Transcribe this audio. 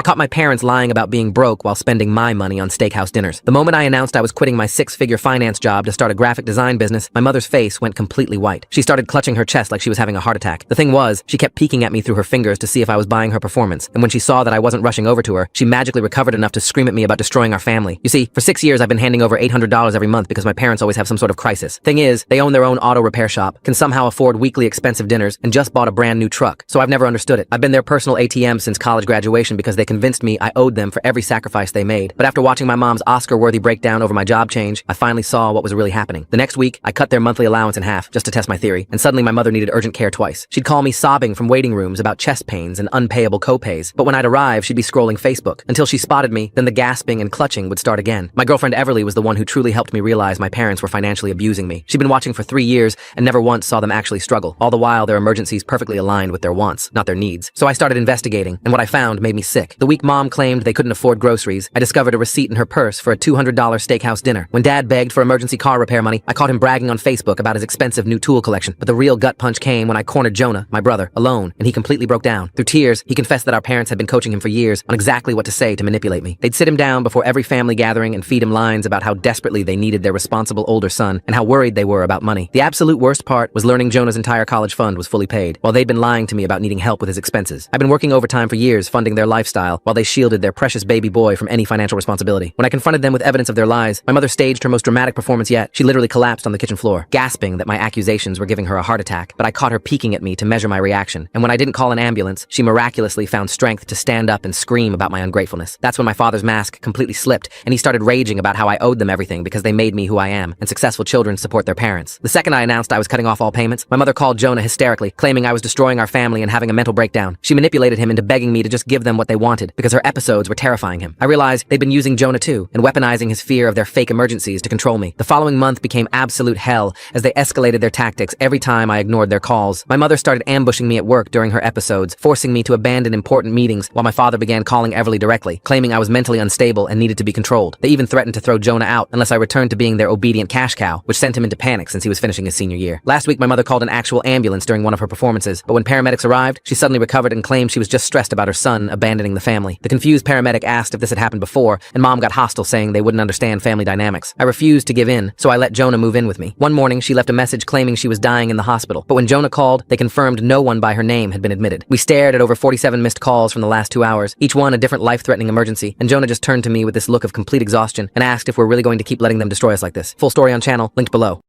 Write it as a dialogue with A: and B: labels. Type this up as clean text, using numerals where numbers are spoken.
A: caught my parents lying about being broke while spending my money on steakhouse dinners. The moment I announced I was quitting my six-figure finance job to start a graphic design business, my mother's face went completely white. She started clutching her chest like she was having a heart attack. The thing was, she kept peeking at me through her fingers to see if I was buying her performance, and when she saw that I wasn't rushing over to her, she magically recovered enough to scream at me about destroying our family. You see, for 6 years I've been handing over $800 every month because my parents always have some sort of crisis. Thing is, they own their own auto repair shop, can somehow afford weekly expensive dinners, and just bought a brand new truck, so I've never understood it. I've been their personal ATM since college graduation because they convinced me I owed them for every sacrifice they made. But after watching my mom's Oscar-worthy breakdown over my job change, I finally saw what was really happening. The next week, I cut their monthly allowance in half just to test my theory, and suddenly my mother needed urgent care twice. She'd call me sobbing from waiting rooms about chest pains and unpayable co-pays, but when I'd arrive, she'd be scrolling Facebook. Until she spotted me, then the gasping and clutching would start again. My girlfriend Everly was the one who truly helped me realize my parents were financially abusing me. She'd been watching for 3 years and never once saw them actually struggle, all the while their emergencies perfectly aligned with their wants, not their needs. So I started investigating, and what I found made me sick. The week Mom claimed they couldn't afford groceries, I discovered a receipt in her purse for a $200 steakhouse dinner. When Dad begged for emergency car repair money, I caught him bragging on Facebook about his expensive new tool collection. But the real gut punch came when I cornered Jonah, my brother, alone, and he completely broke down. Through tears, he confessed that our parents had been coaching him for years on exactly what to say to manipulate me. They'd sit him down before every family gathering and feed him lines about how desperately they needed their responsible older son and how worried they were about money. The absolute worst part was learning Jonah's entire college fund was fully paid, while they'd been lying to me about needing help with his expenses. I've been working overtime for years funding their lifestyle while they shielded their precious baby boy from any financial responsibility. When I confronted them with evidence of their lies, my mother staged her most dramatic performance yet. She literally collapsed on the kitchen floor, gasping that my accusations were giving her a heart attack, but I caught her peeking at me to measure my reaction, and when I didn't call an ambulance, she miraculously found strength to stand up and scream about my ungratefulness. That's when my father's mask completely slipped, and he started raging about how I owed them everything because they made me who I am, and successful children support their parents. The second I announced I was cutting off all payments, my mother called Jonah hysterically, claiming I was destroying our family and having a mental breakdown. She manipulated him into begging me to just give them what they wanted because her episodes were terrifying him. I realized they'd been using Jonah too, and weaponizing his fear of their fake emergencies to control me. The following month became absolute hell as they escalated their tactics every time I ignored their calls. My mother started ambushing me at work during her episodes, forcing me to abandon important meetings, while my father began calling Everly directly, claiming I was mentally unstable and needed to be controlled. They even threatened to throw Jonah out unless I returned to being their obedient cash cow, which sent him into panic since he was finishing his senior year. Last week, my mother called an actual ambulance during one of her performances, but when paramedics arrived, she suddenly recovered and claimed she was just stressed about her son abandoning the family. The confused paramedic asked if this had happened before, and Mom got hostile, saying they wouldn't understand family dynamics. I refused to give in, so I let Jonah move in with me. One morning, she left a message claiming she was dying in the hospital, but when Jonah called, they confirmed no one by her name had been admitted. We stared at over 47 missed calls from the last 2 hours, each one a different life-threatening emergency, and Jonah just turned to me with this look of complete exhaustion and asked if we're really going to keep letting them destroy us like this. Full story on channel, linked below.